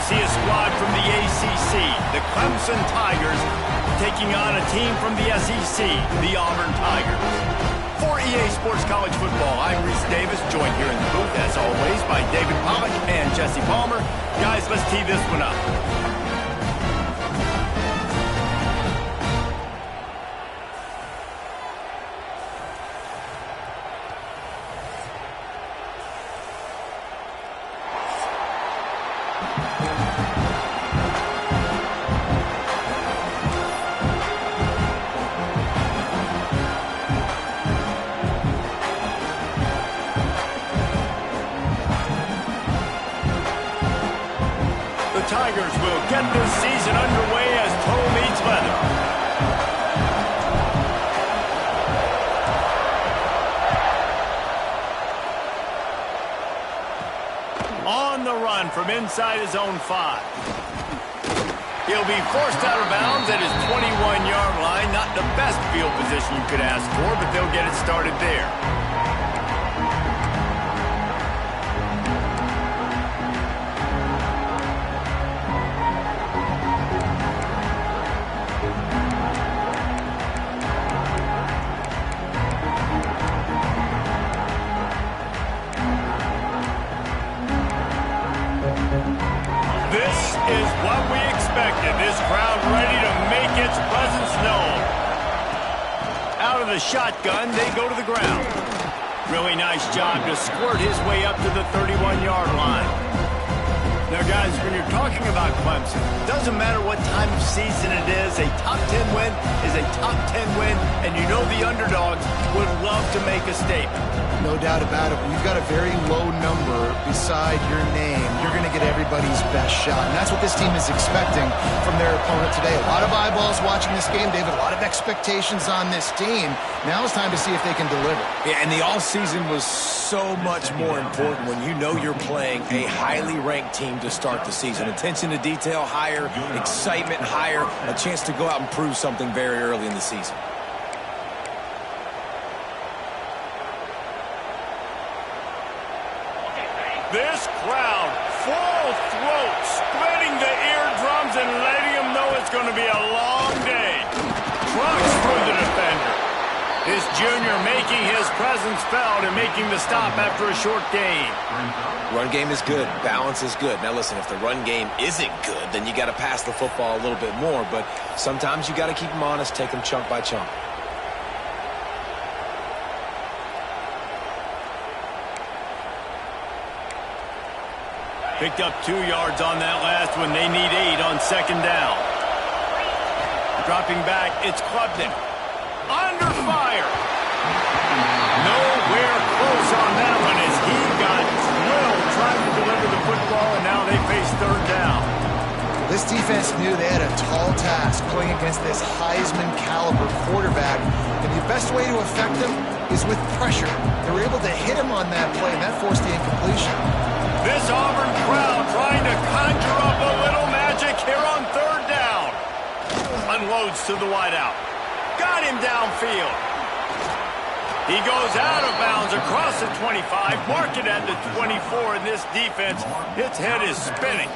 see a squad from the ACC, the Clemson Tigers, taking on a team from the SEC, the Auburn Tigers. For EA Sports College Football, I'm Reese Davis, joined here in the booth, as always, by David Pollack and Jesse Palmer. Guys, let's tee this one up. Tigers will get this season underway as toe meets leather. On the run from inside his own 5. He'll be forced out of bounds at his 21-yard line. Not the best field position you could ask for, but they'll get it started there. This is what we expected. This crowd ready to make its presence known. Out of the shotgun, they go to the ground. Really nice job to squirt his way up to the 31-yard line. Now, guys, when you're talking about Clemson, doesn't matter what time of season it is, a top 10 win is a top 10 win, and you know the underdogs would love to make a statement. No doubt about it. When you've got a very low number beside your name, you're going to get everybody's best shot. And that's what this team is expecting from their opponent today. A lot of eyeballs watching this game, David. A lot of expectations on this team. Now it's time to see if they can deliver. Yeah, and the offseason was so much more important when you know you're playing a highly ranked team to start the season. Attention to detail higher, excitement higher, a chance to go out and prove something very early in the season. This crowd, full throat, splitting the eardrums and letting them know it's going to be a long day. Trucks through the defender. This junior making his presence felt and making the stop after a short gain. Run game is good. Balance is good. Now, listen, if the run game isn't good, then you got to pass the football a little bit more. But sometimes you got to keep them honest, take them chunk by chunk. Picked up 2 yards on that last one. They need 8 on second down. Dropping back, it's Klubnik. Under fire. Nowhere close on that one as he got drilled trying to deliver the football, and now they face third down. This defense knew they had a tall task playing against this Heisman caliber quarterback, and the best way to affect him is with pressure. They were able to hit him on that play, and that forced the incompletion. This Auburn crowd trying to conjure up a little magic here on third down. Unloads to the wideout. Got him downfield. He goes out of bounds across the 25, mark it at the 24, and this defense, its head is spinning.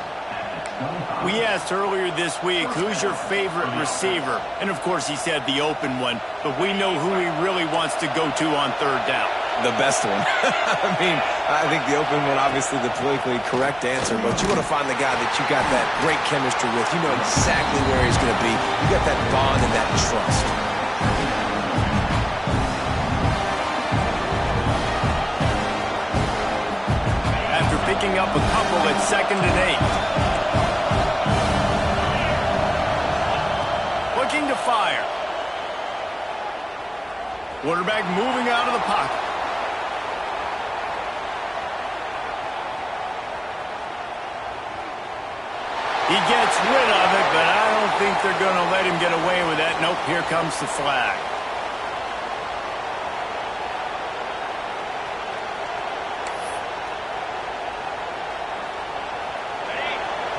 We asked earlier this week, who's your favorite receiver? And, of course, he said the open one, but we know who he really wants to go to on third down. The best one. I mean, I think the open one, obviously the politically correct answer, but you want to find the guy that you got that great chemistry with. You know exactly where he's going to be. You got that bond and that trust. After picking up a couple at 2nd and 8. Looking to fire. Quarterback moving out of the pocket. He gets rid of it, but I don't think they're going to let him get away with that. Nope, here comes the flag.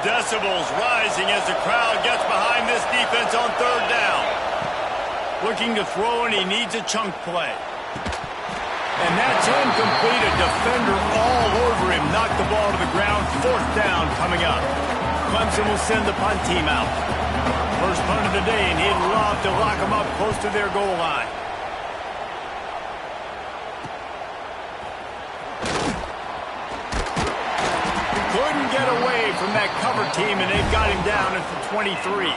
Decibels rising as the crowd gets behind this defense on third down. Looking to throw, and he needs a chunk play. And that's incomplete. A defender all over him. Knocked the ball to the ground. Fourth down coming up. Clemson will send the punt team out. First punt of the day, and he'd love to lock them up close to their goal line. Couldn't get away from that cover team, and they've got him down at the 23.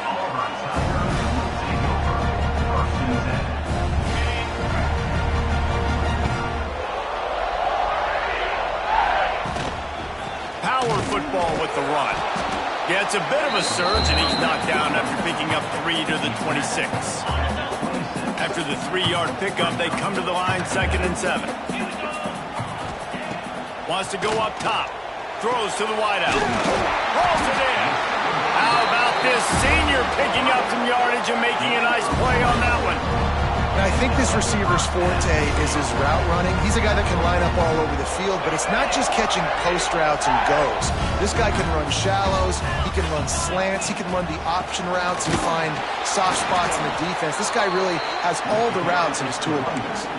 Power football with the run. Yeah, it's a bit of a surge, and he's knocked down after picking up 3 to the 26. After the 3-yard pickup, they come to the line 2nd and 7. Wants to go up top. Throws to the wideout. Rolls it in. How about this senior picking up some yardage and making a nice play on that one? And I think this receiver's forte is his route running. He's a guy that can line up all over the field, but it's not just catching post routes and goes. This guy can run shallows, he can run slants, he can run the option routes and find soft spots in the defense. This guy really has all the routes in his toolbox.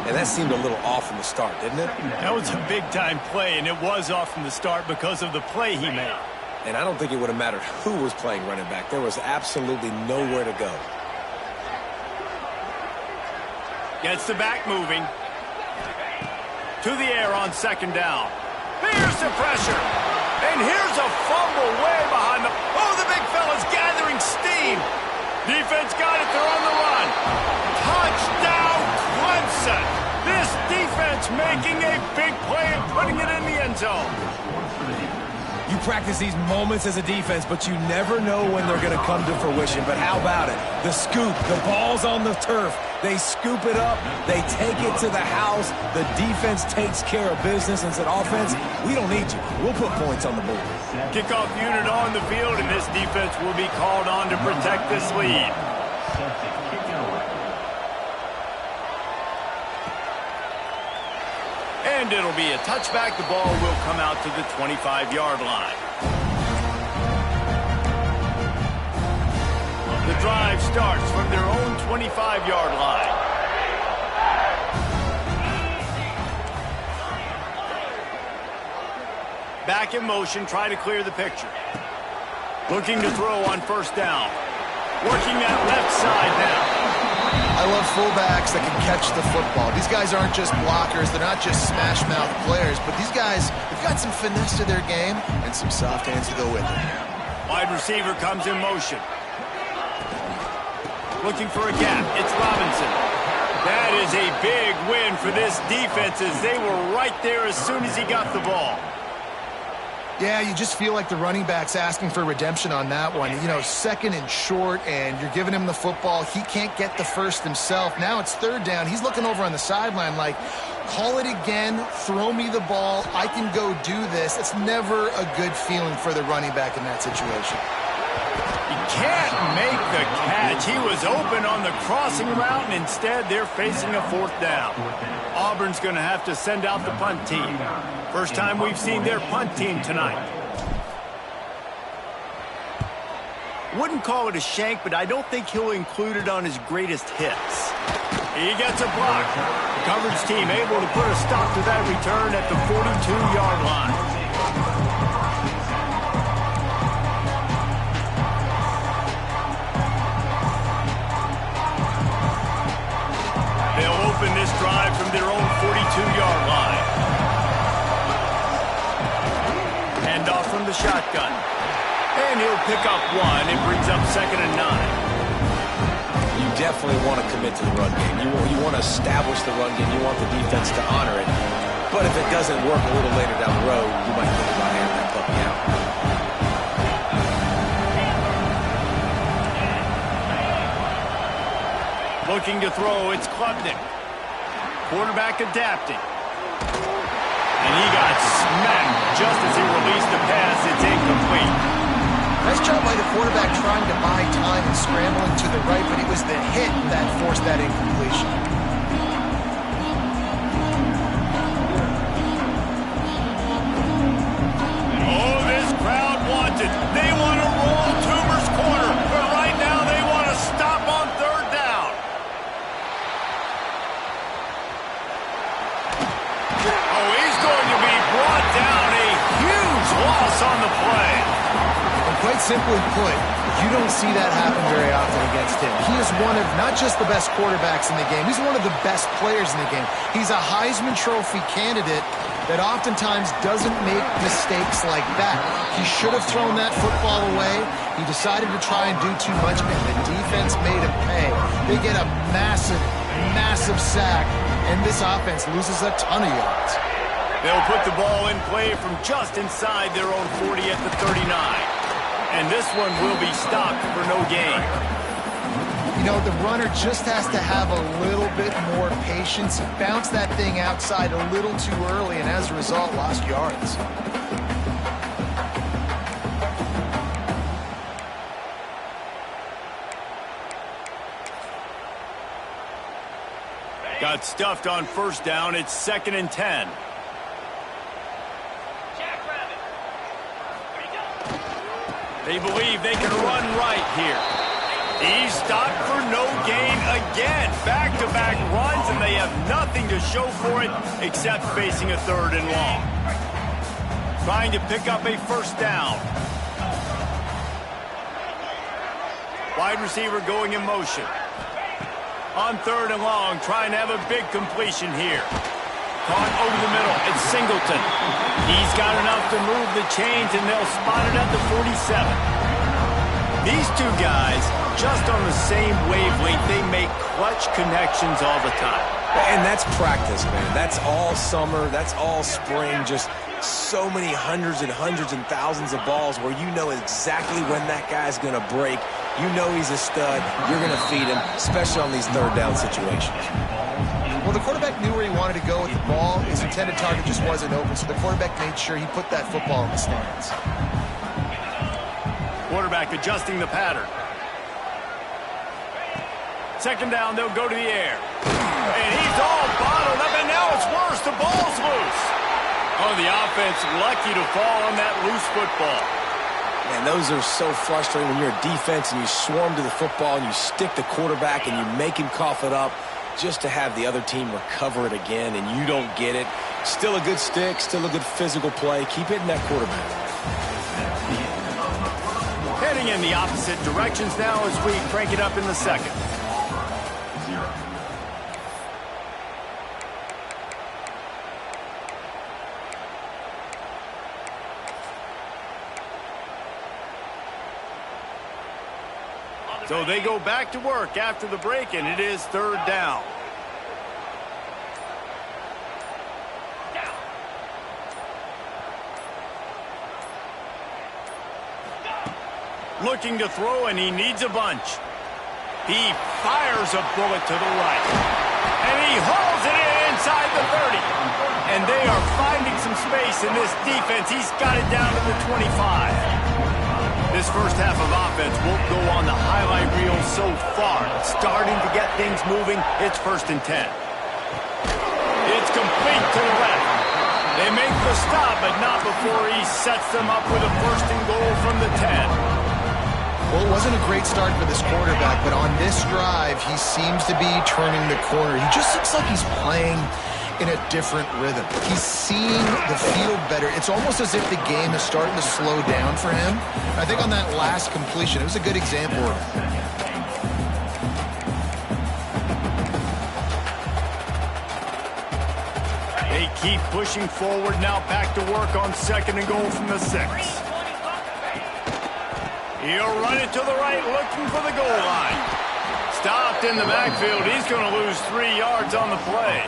And that seemed a little off from the start, didn't it? That was a big-time play, and it was off from the start because of the play he made. And I don't think it would have mattered who was playing running back. There was absolutely nowhere to go. Gets the back moving. To the air on 2nd down. Here's the pressure. And here's a fumble way behind the... Oh, the big fella's gathering steam. Defense got it. They're on the run. Touchdown, Clemson. This defense making a big play and putting it in the end zone. You practice these moments as a defense, but you never know when they're going to come to fruition. But how about it? The scoop, the ball's on the turf. They scoop it up. They take it to the house. The defense takes care of business and said, offense, we don't need you. We'll put points on the board. Kickoff unit on the field, and this defense will be called on to protect this lead. And it'll be a touchback. The ball will come out to the 25-yard line. The drive starts from their own 25-yard line. Back in motion, try to clear the picture. Looking to throw on 1st down. Working that left side now. I love fullbacks that can catch the football. These guys aren't just blockers. They're not just smash-mouth players, but these guys, they've got some finesse to their game and some soft hands to go with it. Wide receiver comes in motion. Looking for a gap. It's Robinson. That is a big win for this defense as they were right there as soon as he got the ball. Yeah, you just feel like the running back's asking for redemption on that one. You know, 2nd and short, and you're giving him the football. He can't get the first himself. Now it's 3rd down. He's looking over on the sideline like, call it again, throw me the ball, I can go do this. It's never a good feeling for the running back in that situation. He can't make the catch. He was open on the crossing route, and instead they're facing a 4th down. Auburn's going to have to send out the punt team. First time we've seen their punt team tonight. Wouldn't call it a shank, but I don't think he'll include it on his greatest hits. He gets a block. The coverage team able to put a stop to that return at the 42-yard line. They'll open this drive from their own 42-yard line. Hand off from the shotgun. And he'll pick up 1. It brings up 2nd and 9. You definitely want to commit to the run game. You want to establish the run game. You want the defense to honor it. But if it doesn't work a little later down the road, you might think about having that puppy out. Looking to throw, it's Klubnik. Quarterback adapting. And he got smacked just as he released the pass. It's incomplete. Nice job by the quarterback trying to buy time and scrambling to the right, but it was the hit that forced that incompletion. Oh, this crowd wants it. They want to roll Toomer's corner, but right now they want to stop on 3rd down. Oh, he's going to be brought down. A huge loss on the play. simply put, you don't see that happen very often against him. He is one of not just the best quarterbacks in the game, he's one of the best players in the game. He's a Heisman Trophy candidate that oftentimes doesn't make mistakes like that. He should have thrown that football away. He decided to try and do too much, and the defense made him pay. They get a massive, massive sack, and this offense loses a ton of yards. They'll put the ball in play from just inside their own 40 at the 39. And this one will be stopped for no gain. You know, the runner just has to have a little bit more patience. He bounced that thing outside a little too early, and as a result, lost yards. Got stuffed on first down. It's 2nd and 10. They believe they can run right here. He's stopped for no gain again. Back-to-back runs, and they have nothing to show for it except facing a 3rd and long. Trying to pick up a first down. Wide receiver going in motion. On 3rd and long, trying to have a big completion here. Caught over the middle. It's Singleton. He's got enough to move the chains, and they'll spot it at the 47. These two guys, just on the same wavelength, they make clutch connections all the time. And that's practice, man. That's all summer. That's all spring. Just so many hundreds and thousands of balls where you know exactly when that guy's going to break. You know he's a stud. You're going to feed him, especially on these 3rd down situations. Well, the quarterback knew where he wanted to go with the ball. His intended target just wasn't open, so the quarterback made sure he put that football in the stands. Quarterback adjusting the pattern. 2nd down, they'll go to the air. And he's all bottled up, and now it's worse. The ball's loose. Oh, the offense lucky to fall on that loose football. Man, those are so frustrating when you're a defense and you swarm to the football and you stick the quarterback and you make him cough it up just to have the other team recover it again and you don't get it. Still a good stick, still a good physical play. Keep hitting that quarterback. Heading in the opposite directions now as we crank it up in the 2nd. So they go back to work after the break, and it is 3rd down. Looking to throw, and he needs a bunch. He fires a bullet to the right. And he hauls it in inside the 30. And they are finding some space in this defense. He's got it down to the 25. This first half of offense won't go on the highlight reel so far. It's starting to get things moving. It's 1st and 10. It's complete to the left. They make the stop, but not before he sets them up with a 1st and goal from the 10. Well, it wasn't a great start for this quarterback, but on this drive, he seems to be turning the corner. He just looks like he's playing in a different rhythm. He's seeing the field better. It's almost as if the game is starting to slow down for him. I think on that last completion, it was a good example of it. They keep pushing forward, now back to work on 2nd and goal from the 6. He'll run it to the right, looking for the goal line. Stopped in the backfield. He's going to lose 3 yards on the play.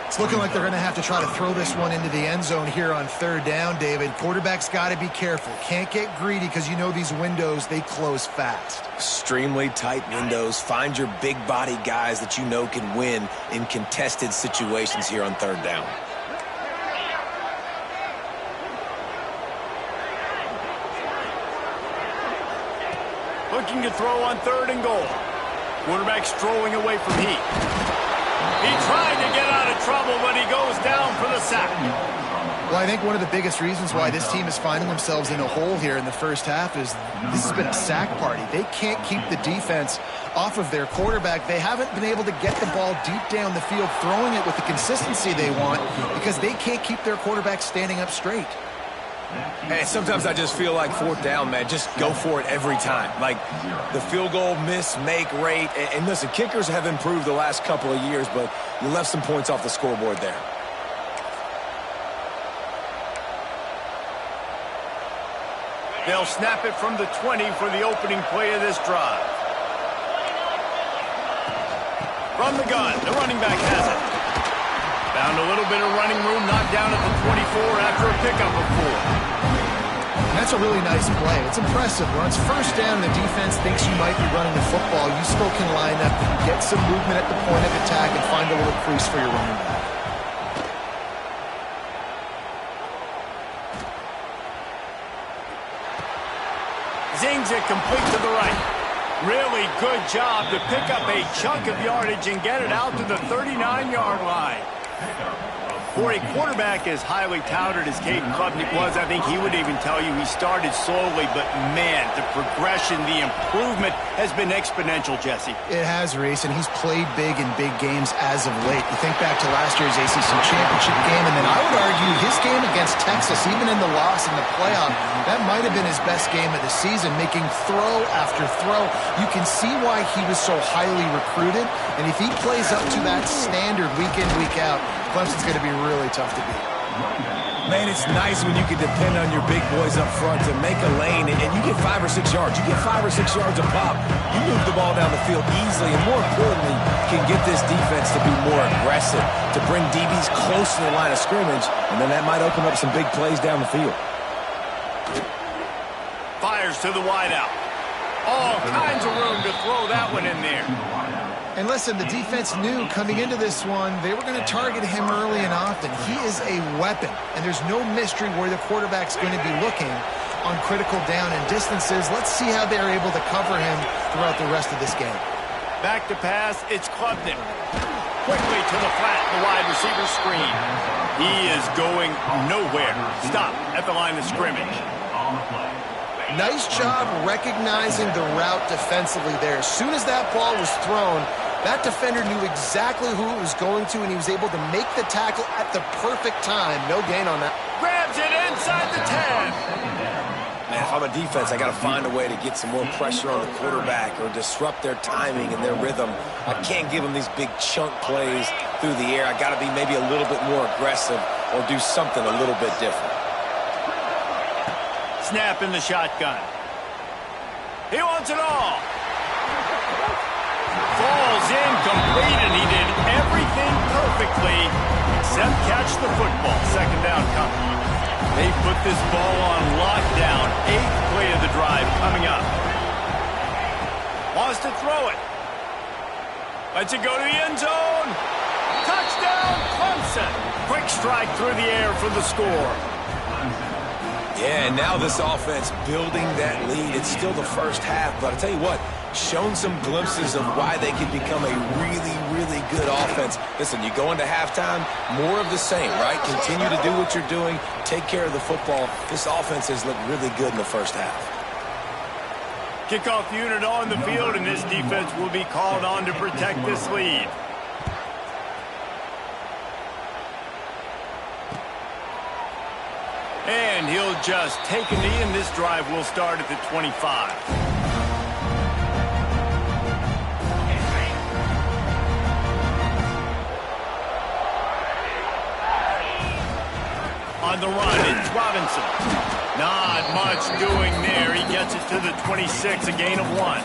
It's looking like they're going to have to try to throw this one into the end zone here on 3rd down, David. Quarterback's got to be careful. Can't get greedy because you know these windows, they close fast. Extremely tight windows. Find your big body guys that you know can win in contested situations here on 3rd down. Looking to throw on 3rd and goal. Quarterback strolling away from heat. He tried to get out of trouble, but he goes down for the sack. Well, I think one of the biggest reasons why this team is finding themselves in a hole here in the first half is this has been a sack party. They can't keep the defense off of their quarterback. They haven't been able to get the ball deep down the field, throwing it with the consistency they want because they can't keep their quarterback standing up straight. And sometimes I just feel like fourth down, man, just go for it every time. Like the field goal miss-make rate. And listen, kickers have improved the last couple of years, but you left some points off the scoreboard there. They'll snap it from the 20 for the opening play of this drive. From the gun, the running back has it. Found a little bit of running room, knocked down at the 24 after a pickup of 4. That's a really nice play. It's impressive. When it's first down and the defense thinks you might be running the football, you still can line up, get some movement at the point of attack, and find a little crease for your running back. Zings it complete to the right. Really good job to pick up a chunk of yardage and get it out to the 39-yard line. For a quarterback as highly touted as Caden Klubnik was, I think he would even tell you he started slowly, but man, the progression, the improvement has been exponential, Jesse. It has, Reese, and he's played big in big games as of late. You think back to last year's ACC championship game, and then I would argue his game against Texas, even in the loss in the playoff, that might have been his best game of the season, making throw after throw. You can see why he was so highly recruited, and if he plays up to that standard week in, week out, Clemson's going to be really tough to beat. Man, it's nice when you can depend on your big boys up front to make a lane, and you get 5 or 6 yards. You get 5 or 6 yards a pop. You move the ball down the field easily, and more importantly, can get this defense to be more aggressive, to bring DBs close to the line of scrimmage, and then that might open up some big plays down the field. Fires to the wideout. All kinds of room to throw that one in there. And listen, the defense knew coming into this one, they were going to target him early and often. He is a weapon, and there's no mystery where the quarterback's going to be looking on critical down and distances. Let's see how they're able to cover him throughout the rest of this game. Back to pass, it's Klubnik. Quickly to the flat, the wide receiver screen. He is going nowhere. Stop at the line of scrimmage. Nice job recognizing the route defensively there. As soon as that ball was thrown, that defender knew exactly who it was going to, and he was able to make the tackle at the perfect time. No gain on that. Grabs it inside the 10. Man, if I'm a defense, I got to find a way to get some more pressure on the quarterback or disrupt their timing and their rhythm. I can't give them these big chunk plays through the air. I got to be maybe a little bit more aggressive or do something a little bit different. Snap in the shotgun. He wants it all. Falls incomplete, and he did everything perfectly except catch the football. Second down coming. They put this ball on lockdown. 8th play of the drive coming up. Wants to throw it. Lets it go to the end zone. Touchdown, Clemson. Quick strike through the air for the score. Yeah, and now this offense building that lead. It's still the first half, but I tell you what, shown some glimpses of why they could become a really, really good offense. Listen, you go into halftime, more of the same, right? Continue to do what you're doing, take care of the football. This offense has looked really good in the first half. Kickoff unit on the field, and this defense will be called on to protect this lead. And he'll just take a knee, and this drive will start at the 25. On the run, it's Robinson. Not much doing there. He gets it to the 26, a gain of 1.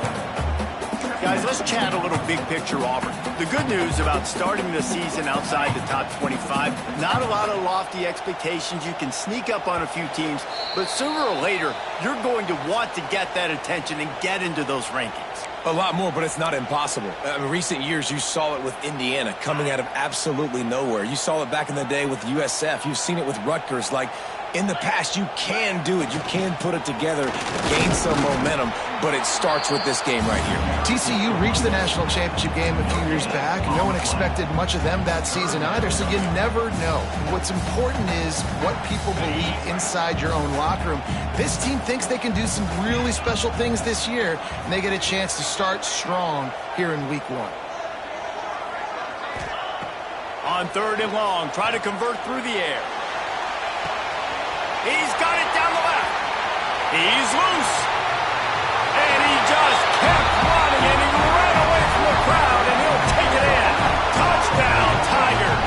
Guys, let's chat a little big picture Auburn. The good news about starting the season outside the top 25, not a lot of lofty expectations. You can sneak up on a few teams, but sooner or later, you're going to want to get that attention and get into those rankings. A lot more, but it's not impossible. In recent years, you saw it with Indiana coming out of absolutely nowhere. You saw it back in the day with USF. You've seen it with Rutgers. Like, in the past, you can do it. You can put it together, gain some momentum, but it starts with this game right here. TCU reached the national championship game a few years back. No one expected much of them that season either, so you never know. What's important is what people believe inside your own locker room. This team thinks they can do some really special things this year, and they get a chance to start strong here in week 1. On 3rd and long, try to convert through the air. He's got it down. is loose. And he just kept running, and he ran away from the crowd, and he'll take it in. Touchdown, Tigers.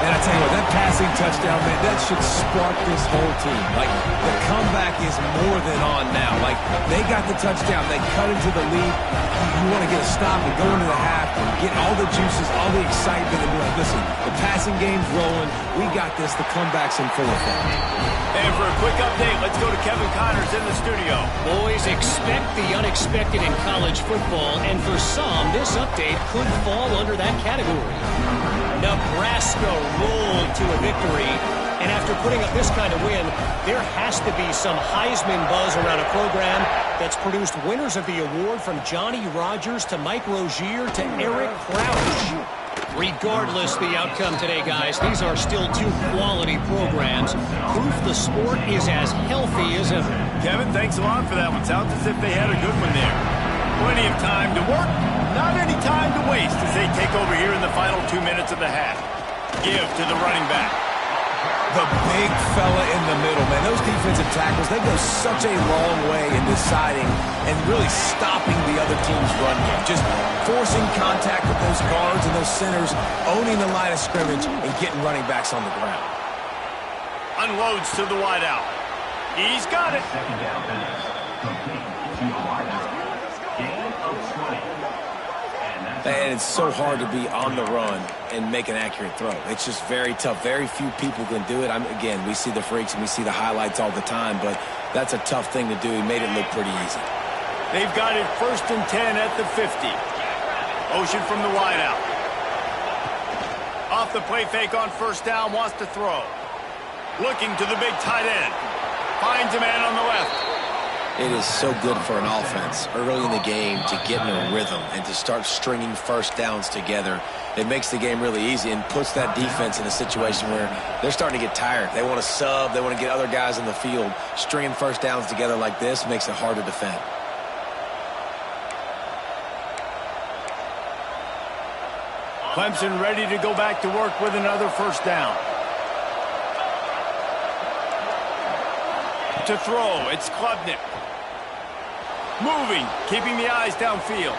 And I tell you what, that passing touchdown, man, that should spark this whole team. Like, the comeback is more than on now. Like, they got the touchdown. They cut into the lead. You want to get a stop and go into the half, get all the juices, all the excitement, and be like, listen, the passing game's rolling. We got this. The comeback's in full effect. And for a quick update, let's go to Kevin Connors in the studio. Boys, expect the unexpected in college football, and for some, this update could fall under that category. Nebraska rolled to a victory, and after putting up this kind of win, there has to be some Heisman buzz around a program that's produced winners of the award from Johnny Rodgers to Mike Rozier to Eric Crouch. Regardless the outcome today, guys, these are still two quality programs. Proof the sport is as healthy as ever. Kevin, thanks a lot for that one. Sounds as if they had a good one there. Plenty of time to work, not any time to waste as they take over here in the final 2 minutes of the half. Give to the running back. The big fella in the middle, man. Those defensive tackles, they go such a long way in deciding and really stopping the other team's run game. Just forcing contact with those guards and those centers, owning the line of scrimmage, and getting running backs on the ground. Unloads to the wideout. He's got it. Second down pass. Complete to the wideout. Gain of 20. And it's so hard to be on the run and make an accurate throw. It's just very tough. Very few people can do it. Again, we see the freaks and we see the highlights all the time, but that's a tough thing to do. He made it look pretty easy. They've got it 1st and 10 at the 50. Motion from the wideout. Off the play fake on 1st down, wants to throw. Looking to the big tight end. Finds a man on the left. It is so good for an offense early in the game to get in a rhythm and to start stringing 1st downs together. It makes the game really easy and puts that defense in a situation where they're starting to get tired. They want to sub. They want to get other guys in the field. Stringing 1st downs together like this makes it hard to defend. Clemson ready to go back to work with another 1st down. To throw, it's Klubnik. Moving, keeping the eyes downfield.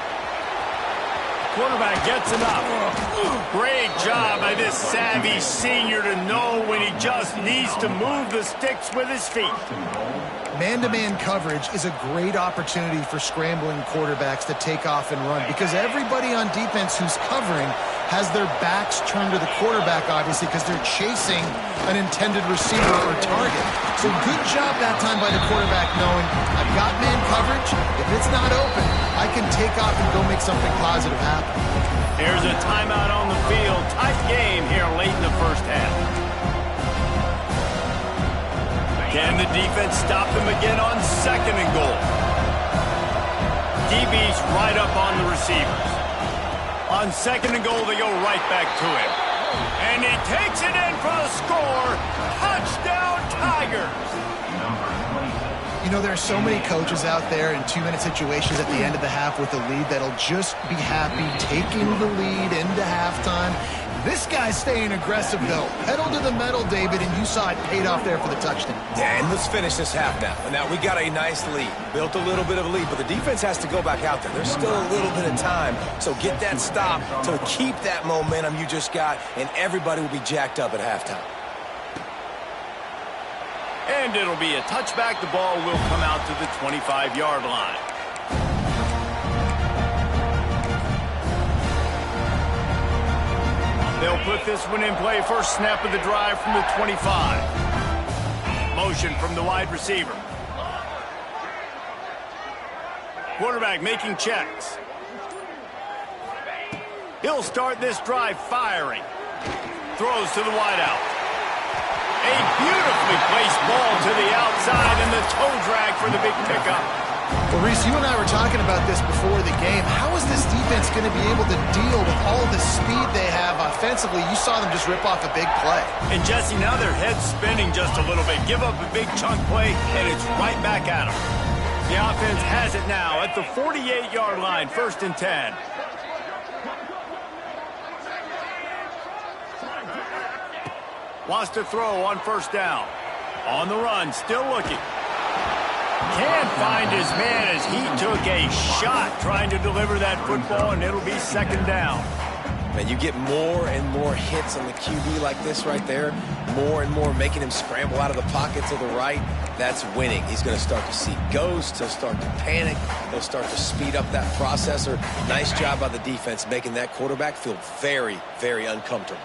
Quarterback gets enough. Great job by this savvy senior to know when he just needs to move the sticks with his feet. Man-to-man coverage is a great opportunity for scrambling quarterbacks to take off and run because everybody on defense who's covering has their backs turned to the quarterback, obviously, because they're chasing an intended receiver or target. So good job that time by the quarterback knowing I've got man coverage. If it's not open, I can take off and go make something positive happen. Here's a timeout on the field. Tight game here late in the 1st half. Can the defense stop them again on 2nd and goal? DB's right up on the receivers. On 2nd and goal, they go right back to him. And he takes it in for the score. Touchdown, Tigers. You know, there are so many coaches out there in 2-minute situations at the end of the half with a lead that'll just be happy taking the lead into halftime. This guy's staying aggressive, though. Pedal to the metal, David, and you saw it paid off there for the touchdown. Yeah, and let's finish this half now. Now, we got a nice lead. Built a little bit of a lead, but the defense has to go back out there. There's still a little bit of time, so get that stop to keep that momentum you just got, and everybody will be jacked up at halftime. And it'll be a touchback. The ball will come out to the 25-yard line. They'll put this one in play. First snap of the drive from the 25. Motion from the wide receiver. Quarterback making checks. He'll start this drive firing. Throws to the wideout. A beautifully placed ball to the outside and the toe drag for the big pickup. Well, Reese, you and I were talking about this before the game. How is this defense going to be able to deal with all the speed they have offensively? You saw them just rip off a big play. And, Jesse, now their head's spinning just a little bit. Give up a big chunk play, and it's right back at them. The offense has it now at the 48-yard line, 1st and 10. Wants to throw on 1st down. On the run, still looking. Can't find his man as he took a shot trying to deliver that football, and it'll be second down. Man, you get more and more hits on the QB like this right there, more and more making him scramble out of the pocket to the right. That's winning. He's going to start to see ghosts. He'll start to panic. He'll start to speed up that processor. Nice job by the defense making that quarterback feel very, very uncomfortable.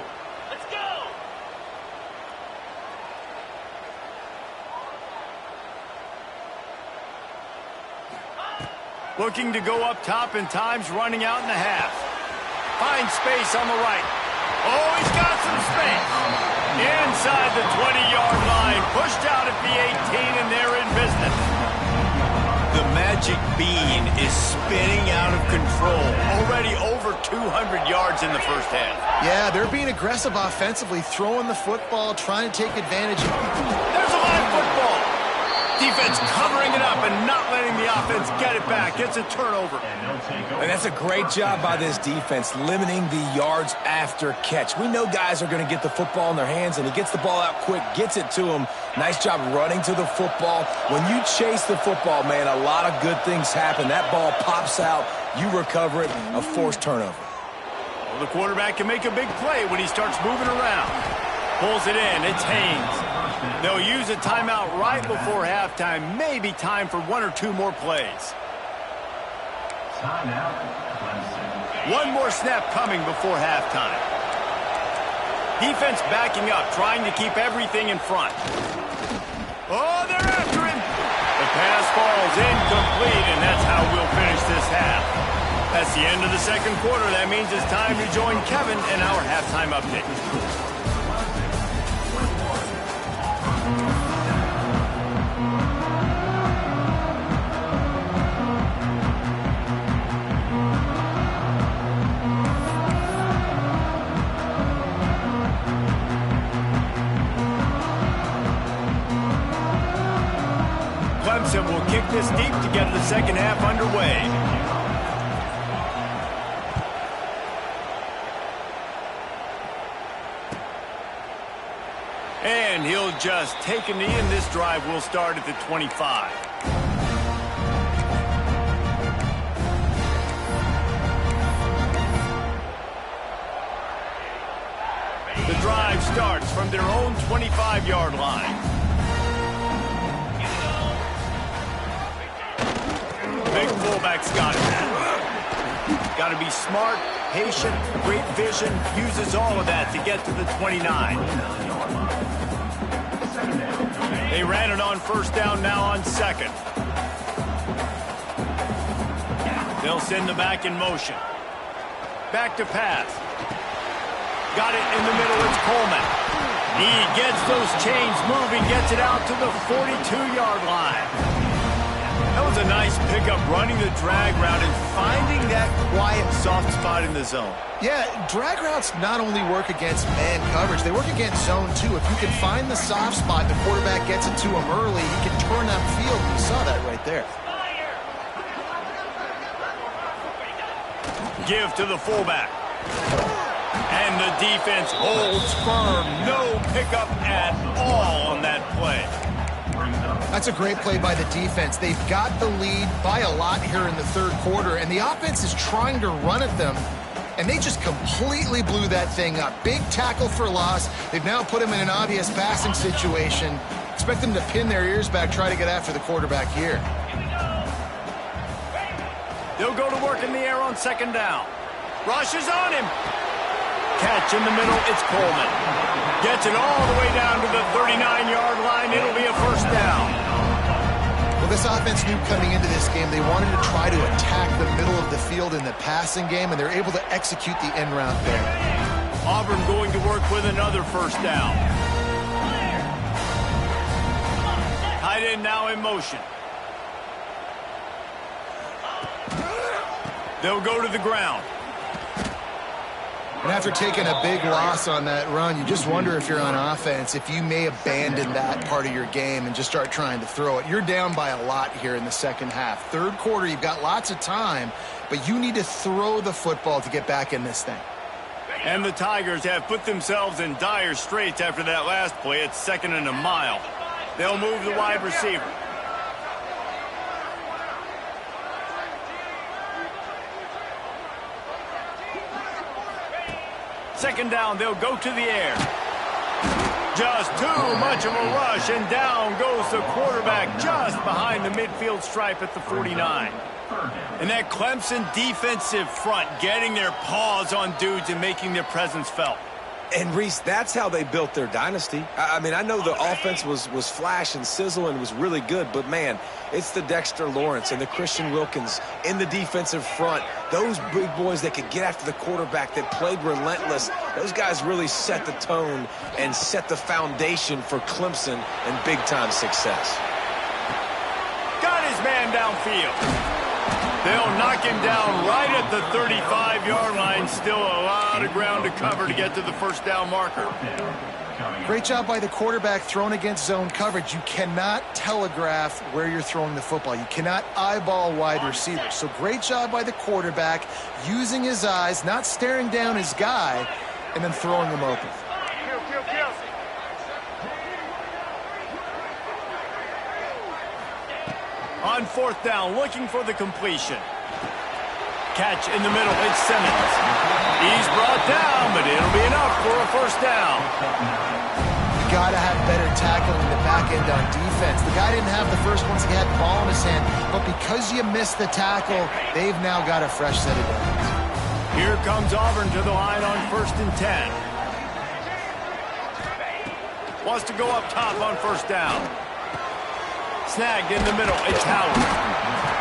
Looking to go up top in times, running out in the half. Finds space on the right. Oh, he's got some space. Inside the 20-yard line. Pushed out at the 18, and they're in business. The magic bean is spinning out of control. Already over 200 yards in the first half. Yeah, they're being aggressive offensively, throwing the football, trying to take advantage. There's a live football. Defense covering it up and not letting the offense get it back. Gets a turnover. And that's a great job by this defense, limiting the yards after catch. We know guys are going to get the football in their hands, and he gets the ball out quick, gets it to him. Nice job running to the football. When you chase the football, man, a lot of good things happen. That ball pops out, you recover it, a forced turnover. Well, the quarterback can make a big play when he starts moving around. Pulls it in. It's Haynes. They'll use a timeout right before halftime. Maybe time for one or two more plays. One more snap coming before halftime. Defense backing up, trying to keep everything in front. Oh, they're after him. The pass falls incomplete, and that's how we'll finish this half. That's the end of the second quarter. That means it's time to join Kevin in our halftime update. Clemson will kick this deep to get the second half underway. And he'll just take a knee, and this drive will start at the 25. The drive starts from their own 25-yard line. Big fullback's got it. Got to be smart, patient, great vision. Uses all of that to get to the 29. They ran it on first down, now on second. They'll send the back in motion. Back to pass. Got it in the middle, it's Coleman. He gets those chains moving, gets it out to the 42-yard line. That was a nice pickup, running the drag route and finding that quiet, soft spot in the zone. Yeah, drag routes not only work against man coverage, they work against zone too. If you can find the soft spot, the quarterback gets it to him early, he can turn upfield. You saw that right there. Give to the fullback. And the defense holds firm. No pickup at all on that play. That's a great play by the defense. They've got the lead by a lot here in the third quarter, and the offense is trying to run at them, and they just completely blew that thing up. Big tackle for loss. They've now put him in an obvious passing situation. Expect them to pin their ears back, try to get after the quarterback here. They'll go to work in the air on second down. Rush is on him. Catch in the middle, it's Coleman. Gets it all the way down to the 39-yard line. It'll be a first down. Well, this offense knew coming into this game they wanted to try to attack the middle of the field in the passing game, and they're able to execute the end route there. Auburn going to work with another first down. Tight end now in motion. They'll go to the ground. And after taking a big loss on that run, you just wonder if you're on offense, if you may abandon that part of your game and just start trying to throw it. You're down by a lot here in the second half. Third quarter, you've got lots of time, but you need to throw the football to get back in this thing. And the Tigers have put themselves in dire straits after that last play. It's second and a mile. They'll move the wide receiver. second down, they'll go to the air. Just too much of a rush, and down goes the quarterback just behind the midfield stripe at the 49. And that Clemson defensive front getting their paws on dudes and making their presence felt. And, Reese, that's how they built their dynasty. I mean, I know the offense was flash and sizzle and was really good, but, man, it's the Dexter Lawrence and the Christian Wilkins in the defensive front. Those big boys that could get after the quarterback, that played relentless, those guys really set the tone and set the foundation for Clemson and big-time success. Got his man downfield. They'll knock him down right at the 35-yard line. Still a lot of ground to cover to get to the first down marker. Great job by the quarterback thrown against zone coverage. You cannot telegraph where you're throwing the football. You cannot eyeball wide receivers. So great job by the quarterback using his eyes, not staring down his guy, and then throwing him open. On fourth down, looking for the completion. Catch in the middle, it's Simmons. He's brought down, but it'll be enough for a first down. You got to have better tackling in the back end on defense. The guy didn't have the first ones. He had the ball in his hand, but because you missed the tackle, they've now got a fresh set of downs. Here comes Auburn to the line on 1st and 10. Wants to go up top on first down. Snagged in the middle, it's Howard.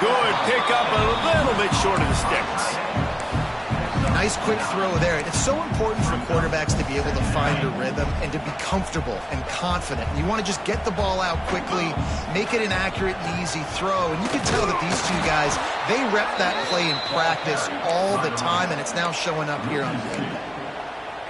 Good pickup, a little bit short of the sticks. Nice quick throw there. And it's so important for quarterbacks to be able to find a rhythm and to be comfortable and confident. You want to just get the ball out quickly, make it an accurate and easy throw. And you can tell that these two guys, they rep that play in practice all the time, and it's now showing up here on game day.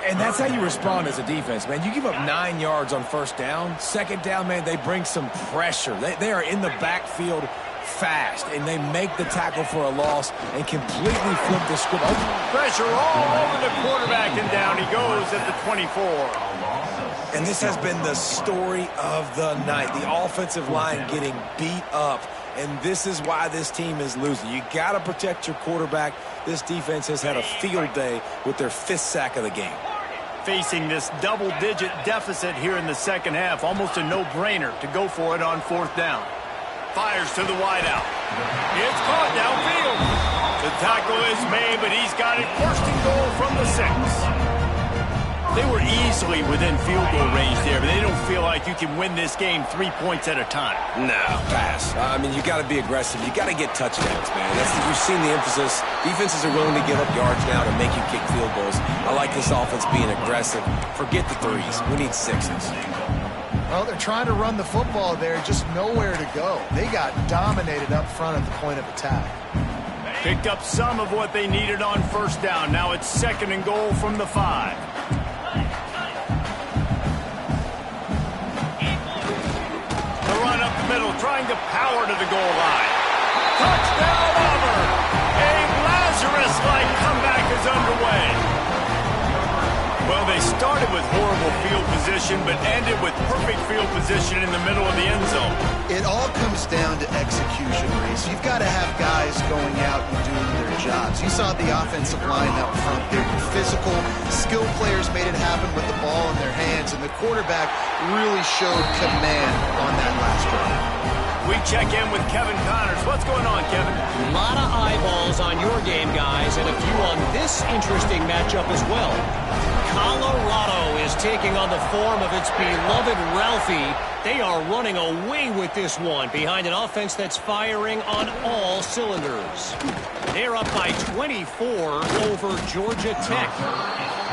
And that's how you respond as a defense, man. You give up 9 yards on first down. Second down, man, they bring some pressure. They are in the backfield fast, and they make the tackle for a loss and completely flip the script. Pressure all over the quarterback, and down he goes at the 24. And this has been the story of the night. The offensive line getting beat up, and this is why this team is losing. You got to protect your quarterback. This defense has had a field day with their 5th sack of the game. Facing this double-digit deficit here in the second half, almost a no-brainer to go for it on 4th down. Fires to the wideout. It's caught downfield. The tackle is made, but he's got it first and goal from the 6. They were easily within field goal range there, but they don't feel like you can win this game 3 points at a time. No, pass. I mean, you got to be aggressive. You got to get touchdowns, man. You've seen the emphasis. Defenses are willing to give up yards now to make you kick field goals. I like this offense being aggressive. Forget the 3s. We need 6s. Well, they're trying to run the football there, just nowhere to go. They got dominated up front at the point of attack. Picked up some of what they needed on first down. Now it's 2nd and goal from the 5. The run up the middle, trying to power to the goal line. Touchdown, Auburn! A Lazarus-like comeback is underway. Well, they started with horrible field position, but ended with perfect field position in the middle of the end zone. It all comes down to execution, Reese. You've got to have guys going out and doing their jobs. You saw the offensive line up front there. Physical, skilled players made it happen with the ball in their hands, and the quarterback really showed command on that last drive. We check in with Kevin Connors. What's going on, Kevin? A lot of eyeballs on your game, guys, and a few on this interesting matchup as well. Colorado is taking on the form of its beloved Ralphie. They are running away with this one behind an offense that's firing on all cylinders. They're up by 24 over Georgia Tech.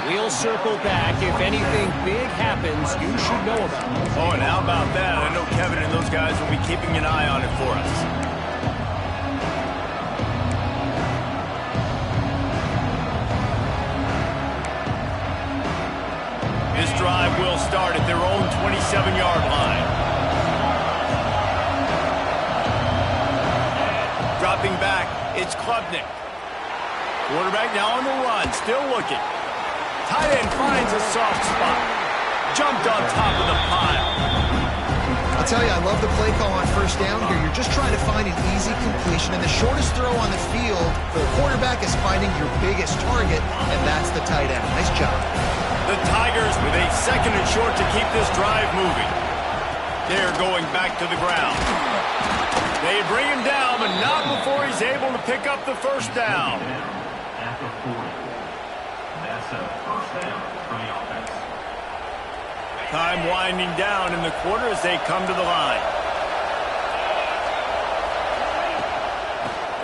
We'll circle back. If anything big happens, you should know about it. Oh, and how about that? I know Kevin and those guys will be keeping an eye on it for us. This drive will start at their own 27-yard line. Dropping back, it's Klubnik. Quarterback now on the run, still looking. Tight end finds a soft spot. Jumped on top of the pile. I'll tell you, I love the play call on first down here. You're just trying to find an easy completion, and the shortest throw on the field for the quarterback is finding your biggest target, and that's the tight end. Nice job. The Tigers with a 2nd and short to keep this drive moving. They're going back to the ground. They bring him down, but not before he's able to pick up the first down. At the 40. That's a first down for the offense. Time winding down in the quarter as they come to the line.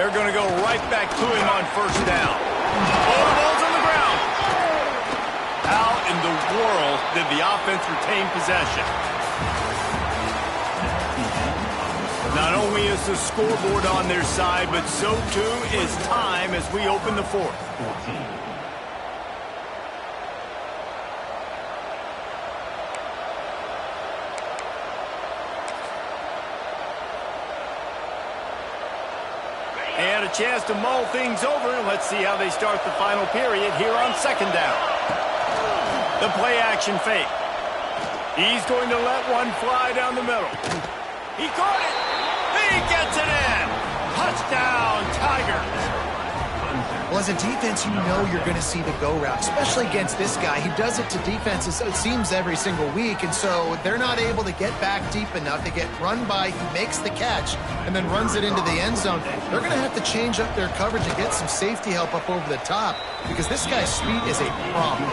They're going to go right back to him on first down. Oh, the ball's on the ground. How in the world did the offense retain possession? Not only is the scoreboard on their side, but so too is time as we open the 4th. 14. And a chance to mull things over. Let's see how they start the final period here on 2nd down. The play action fake. He's going to let one fly down the middle. He caught it. He gets it in. Touchdown, Tigers. Well, as a defense, you know you're going to see the go route, especially against this guy. He does it to defenses, it seems, every single week, and so they're not able to get back deep enough. They get run by, he makes the catch, and then runs it into the end zone. They're going to have to change up their coverage and get some safety help up over the top because this guy's speed is a problem.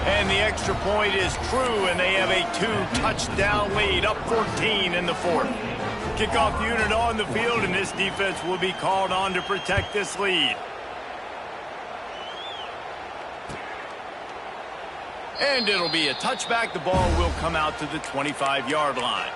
And the extra point is true, and they have a 2-touchdown lead, up 14 in the 4th. Kickoff unit on the field, and this defense will be called on to protect this lead. And it'll be a touchback. The ball will come out to the 25-yard line.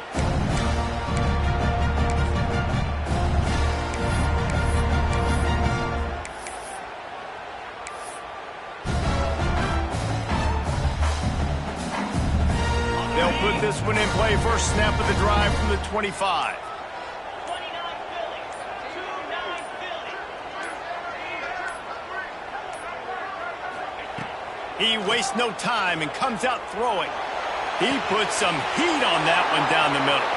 They'll put this one in play. First snap of the drive from the 25. He wastes no time and comes out throwing. He puts some heat on that one down the middle.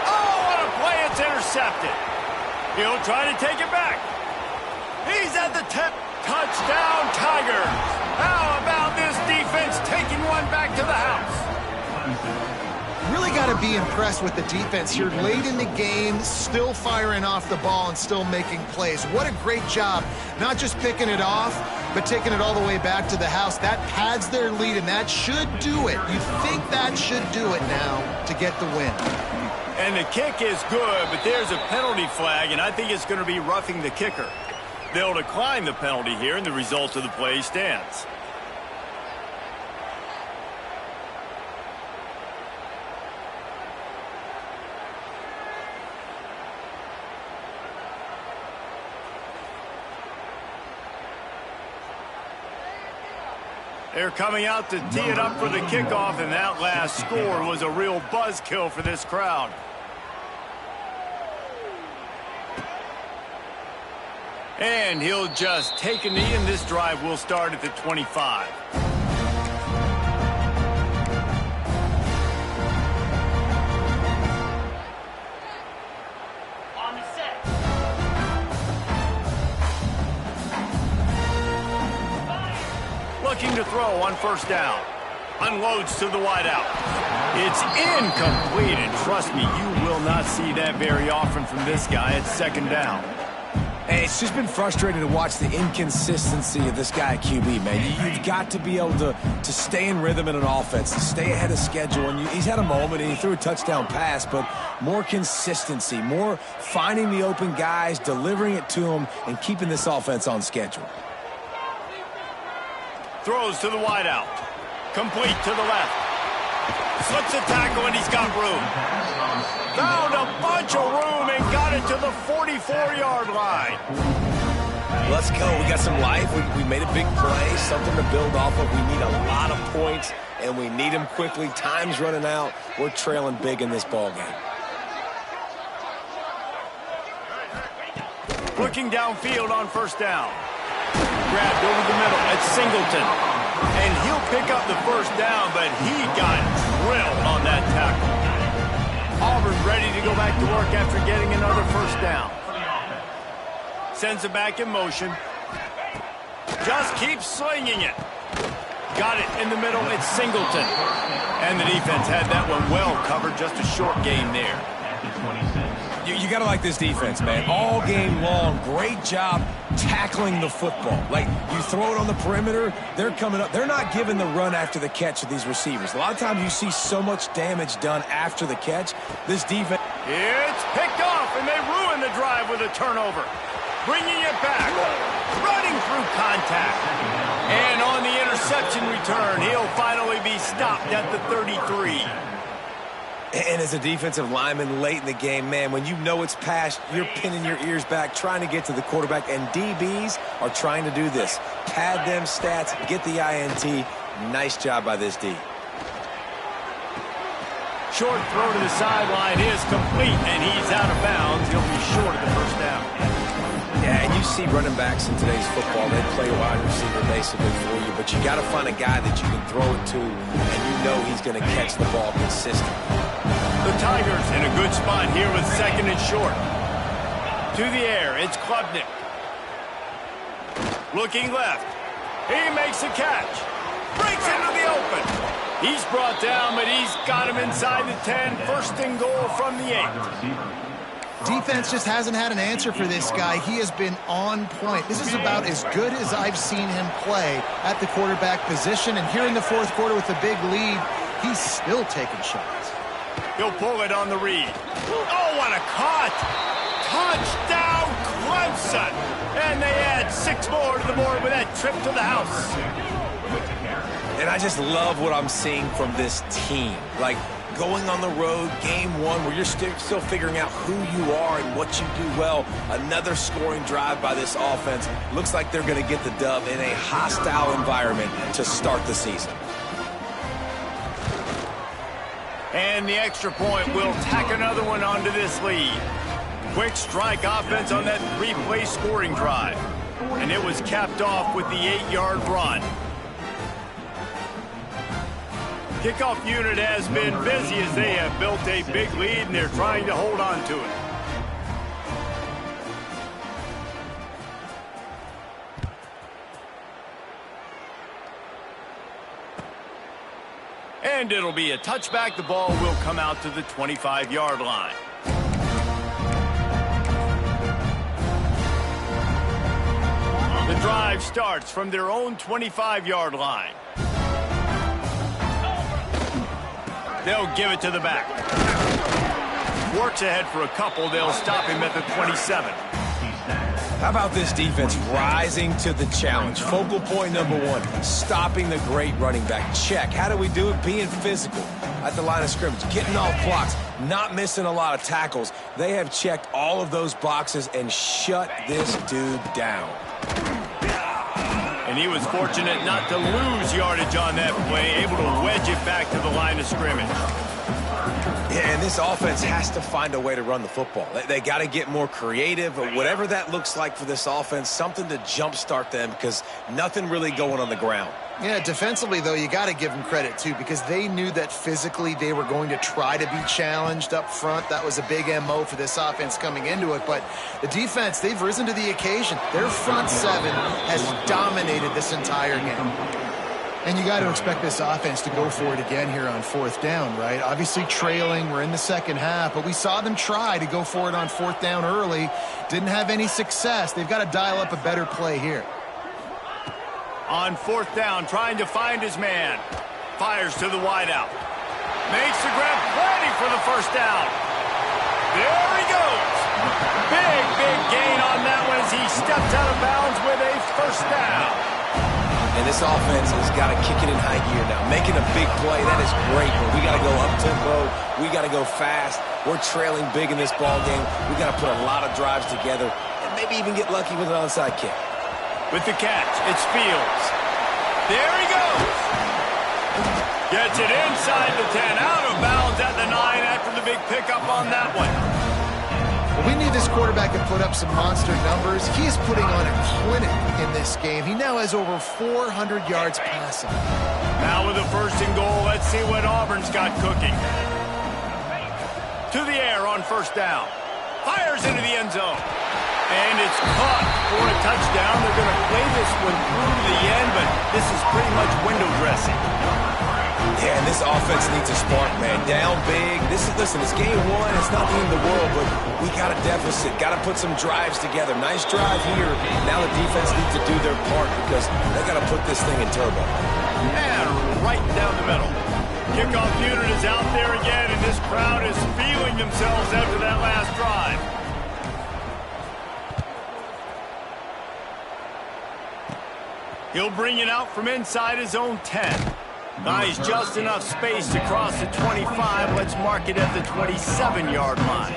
Oh, what a play. It's intercepted. He'll try to take it back. He's at the 10. Touchdown, Tigers. How about this defense taking one back to the house? Really got to be impressed with the defense here. Late in the game, still firing off the ball and still making plays. What a great job. Not just picking it off, but taking it all the way back to the house. That pads their lead, and that should do it. You think that should do it now to get the win. And the kick is good, but there's a penalty flag, and I think it's going to be roughing the kicker. They'll decline the penalty here, and the result of the play stands. They're coming out to tee it up for the kickoff, and that last score was a real buzzkill for this crowd. And he'll just take a knee, and this drive will start at the 25. Looking to throw on first down. Unloads to the wideout. It's incomplete, and trust me, you will not see that very often from this guy at 2nd down. Hey, it's just been frustrating to watch the inconsistency of this guy at QB, man. You've got to be able to stay in rhythm in an offense, to stay ahead of schedule. And he's had a moment, and he threw a touchdown pass, but more consistency, more finding the open guys, delivering it to them, and keeping this offense on schedule. Throws to the wideout. Complete to the left. Slips a tackle, and he's got room. Found a bunch of room and got it to the 44-yard line. Let's go. We got some life. We made a big play, something to build off of. We need a lot of points, and we need them quickly. Time's running out. We're trailing big in this ball game. Looking downfield on first down. Grabbed over the middle at Singleton. And he'll pick up the first down, but he got drilled on that tackle. Auburn ready to go back to work after getting another first down. Sends it back in motion. Just keeps slinging it. Got it in the middle. It's Singleton. And the defense had that one well covered. Just a short game there. You got to like this defense, man. All game long, great job tackling the football. Like, you throw it on the perimeter, they're coming up. They're not giving the run after the catch of these receivers. A lot of times you see so much damage done after the catch. This defense... It's picked off, and they ruin the drive with a turnover. Bringing it back. Running through contact. And on the interception return, he'll finally be stopped at the 33. And as a defensive lineman late in the game, man, when you know it's past, you're pinning your ears back, trying to get to the quarterback, and DBs are trying to do this. Pad them stats, get the INT. Nice job by this D. Short throw to the sideline is complete, and he's out of bounds. He'll be short of the first down. Yeah, and you see running backs in today's football, they play wide receiver basically for you, but you got to find a guy that you can throw it to, and you know he's going to catch the ball consistently. The Tigers in a good spot here with second and short. To the air, it's Klubnik. Looking left. He makes a catch. Breaks into the open. He's brought down, but he's got him inside the 10. First and goal from the 8. Defense just hasn't had an answer for this guy. He has been on point. This is about as good as I've seen him play at the quarterback position. And here in the fourth quarter with a big lead, he's still taking shots. He'll pull it on the read. Oh, what a cut! Touchdown, Clemson! And they add 6 more to the board with that trip to the house. And I just love what I'm seeing from this team. Like, going on the road, game one, where you're still figuring out who you are and what you do well. Another scoring drive by this offense. Looks like they're going to get the dub in a hostile environment to start the season. And the extra point will tack another one onto this lead. Quick strike offense on that 3-play scoring drive. And it was capped off with the 8-yard run. Kickoff unit has been busy as they have built a big lead, and they're trying to hold on to it. And it'll be a touchback. The ball will come out to the 25-yard line. The drive starts from their own 25-yard line. They'll give it to the back. Works ahead for a couple. They'll stop him at the 27. How about this defense rising to the challenge? Focal point number 1, stopping the great running back. Check. How do we do it? Being physical at the line of scrimmage, getting off blocks, not missing a lot of tackles. They have checked all of those boxes and shut this dude down. And he was fortunate not to lose yardage on that play, able to wedge it back to the line of scrimmage. Yeah, and this offense has to find a way to run the football. They got to get more creative, or whatever that looks like for this offense, something to jumpstart them, because nothing really going on the ground. Yeah, defensively, though, you got to give them credit, too, because they knew that physically they were going to try to be challenged up front. That was a big MO for this offense coming into it. But the defense, they've risen to the occasion. Their front 7 has dominated this entire game. And you got to expect this offense to go for it again here on 4th down, right? Obviously trailing, we're in the second half, but we saw them try to go for it on 4th down early. Didn't have any success. They've got to dial up a better play here. On 4th down, trying to find his man. Fires to the wideout. Makes the grab, plenty for the first down. There he goes. Big gain on that one as he steps out of bounds with a first down. And this offense has got to kick it in high gear now. Making a big play, that is great, but we got to go up-tempo. We got to go fast. We're trailing big in this ball game. We got to put a lot of drives together and maybe even get lucky with an onside kick. With the catch, it's Fields. There he goes. Gets it inside the 10, out of bounds at the 9 after the big pickup on that one. Well, we knew this quarterback could put up some monster numbers. He is putting on a clinic in this game. He now has over 400 yards passing. Now with a 1st and goal, let's see what Auburn's got cooking. To the air on first down. Fires into the end zone. And it's caught for a touchdown. They're going to play this one through to the end, but this is pretty much window dressing. Yeah, and this offense needs a spark, man. Down big. Listen, it's game one. It's not the end of the world, but we got a deficit. Got to put some drives together. Nice drive here. Now the defense needs to do their part because they got to put this thing in turbo. And right down the middle. Kickoff unit is out there again, and this crowd is feeling themselves after that last drive. He'll bring it out from inside his own 10. Nice, just enough space to cross the 25. Let's mark it at the 27-yard line.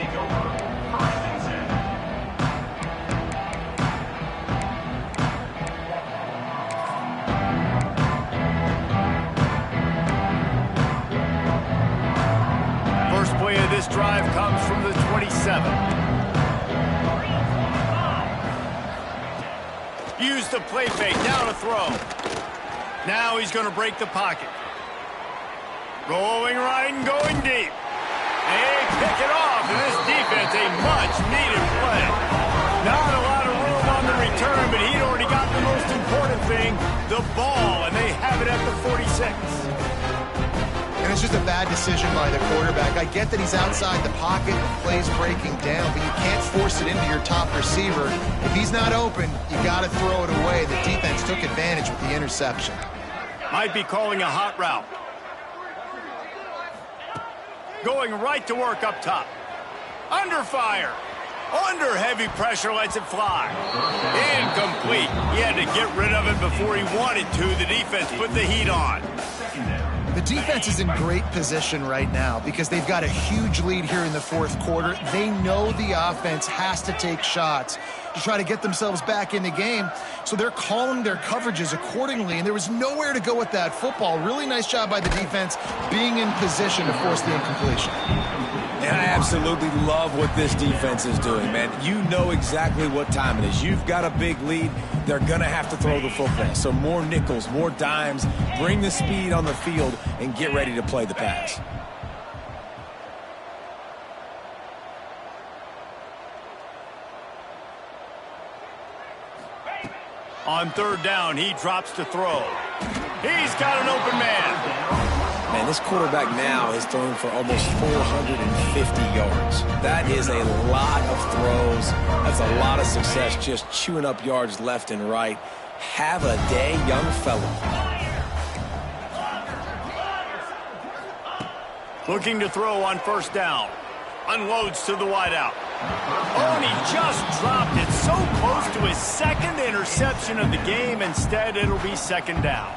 First play of this drive comes from the 27. Use the play fake, now to throw. Now he's going to break the pocket. Rolling right and going deep. They pick it off, and this defense, a much-needed play. Not a lot of room on the return, but he'd already got the most important thing, the ball, and they have it at the 46. And it's just a bad decision by the quarterback. I get that he's outside the pocket and the play's breaking down, but you can't force it into your top receiver. If he's not open, you got to throw it away. The defense took advantage with the interception. Might be calling a hot route. Going right to work up top. Under fire. Under heavy pressure, lets it fly. Incomplete. He had to get rid of it before he wanted to. The defense put the heat on. The defense is in great position right now because they've got a huge lead here in the fourth quarter. They know the offense has to take shots to try to get themselves back in the game, so they're calling their coverages accordingly, and there was nowhere to go with that football. Really nice job by the defense being in position to force the incompletion. And I absolutely love what this defense is doing, man. You know exactly what time it is. You've got a big lead. They're going to have to throw the football. So more nickels, more dimes, bring the speed on the field, and get ready to play the pass. On third down, he drops to throw. He's got an open man. Man, this quarterback now has thrown for almost 450 yards. That is a lot of throws. That's a lot of success, just chewing up yards left and right. Have a day, young fella. Looking to throw on first down. Unloads to the wideout. Oh, and he just dropped it so close to his second interception of the game. Instead, it'll be second down.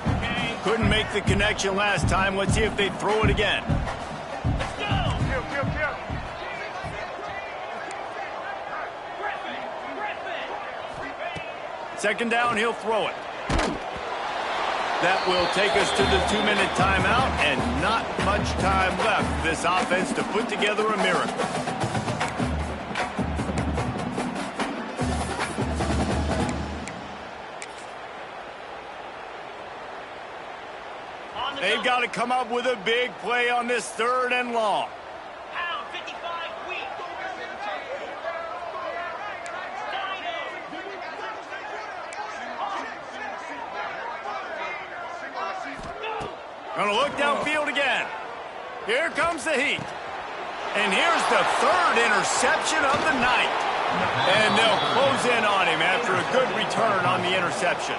Couldn't make the connection last time. Let's see if they throw it again. Second down, he'll throw it. That will take us to the 2-minute timeout, and not much time left for this offense to put together a miracle. They've got to come up with a big play on this third and long. Gonna look downfield again. Here comes the heat. And here's the third interception of the night. And they'll close in on him after a good return on the interception.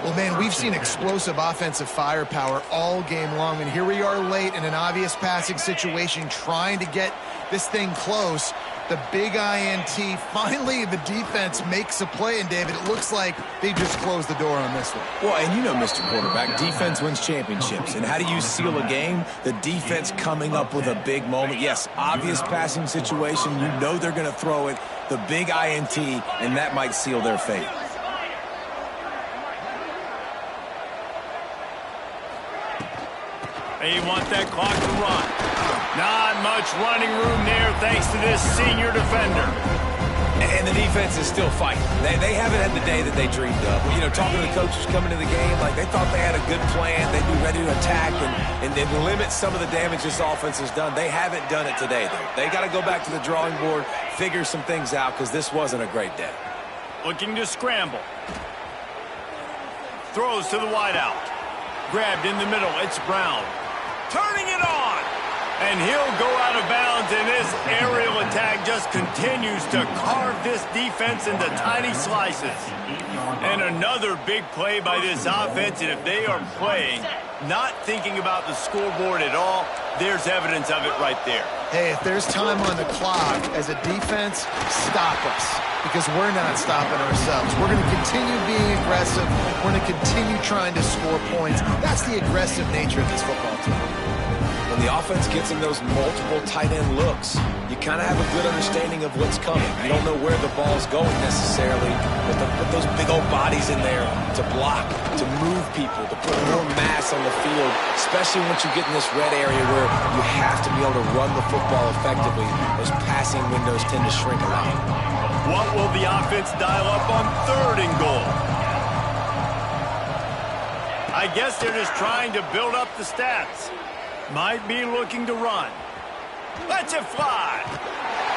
Well, man, we've seen explosive offensive firepower all game long, and here we are late in an obvious passing situation trying to get this thing close. The big INT. Finally, the defense makes a play, and David, it looks like they just closed the door on this one. Well, and you know, Mr. Quarterback, defense wins championships. And how do you seal a game? The defense coming up with a big moment. Yes, obvious passing situation. You know they're going to throw it. The big INT, and that might seal their fate. They want that clock to run. Not much running room there thanks to this senior defender. And the defense is still fighting. They haven't had the day that they dreamed of. You know, talking to the coaches coming to the game, like they thought they had a good plan. They'd be ready to attack and limit some of the damage this offense has done. They haven't done it today, though. They got to go back to the drawing board, figure some things out, because this wasn't a great day. Looking to scramble. Throws to the wideout. Grabbed in the middle. It's Brown. Turning it on. And he'll go out of bounds, and this aerial attack just continues to carve this defense into tiny slices. And another big play by this offense, and if they are playing, not thinking about the scoreboard at all, there's evidence of it right there. Hey, if there's time on the clock, as a defense, stop us. Because we're not stopping ourselves. We're going to continue being aggressive. We're going to continue trying to score points. That's the aggressive nature of this football team. When the offense gets in those multiple tight end looks, you kind of have a good understanding of what's coming. You don't know where the ball's going necessarily, but to put those big old bodies in there to block, to move people, to put more mass on the field, especially once you get in this red area where you have to be able to run the football effectively. Those passing windows tend to shrink a lot. What will the offense dial up on 3rd and goal? I guess they're just trying to build up the stats. Might be looking to run. Lets it fly.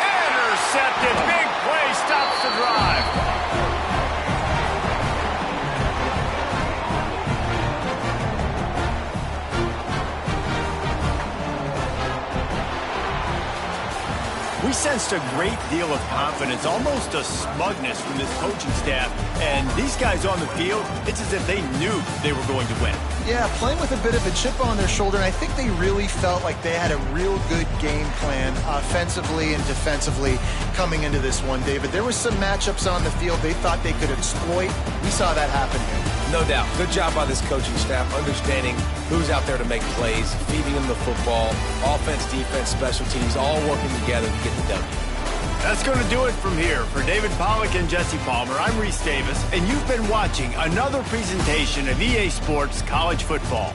Intercepted. Big play stops the drive. We sensed a great deal of confidence, almost a smugness from this coaching staff. And these guys on the field, it's as if they knew they were going to win. Yeah, playing with a bit of a chip on their shoulder, and I think they really felt like they had a real good game plan offensively and defensively coming into this one, David. There were some matchups on the field they thought they could exploit. We saw that happen here. No doubt. Good job by this coaching staff, understanding who's out there to make plays, feeding them the football, offense, defense, special teams, all working together to get the W. That's going to do it from here. For David Pollack and Jesse Palmer, I'm Reese Davis, and you've been watching another presentation of EA Sports College Football.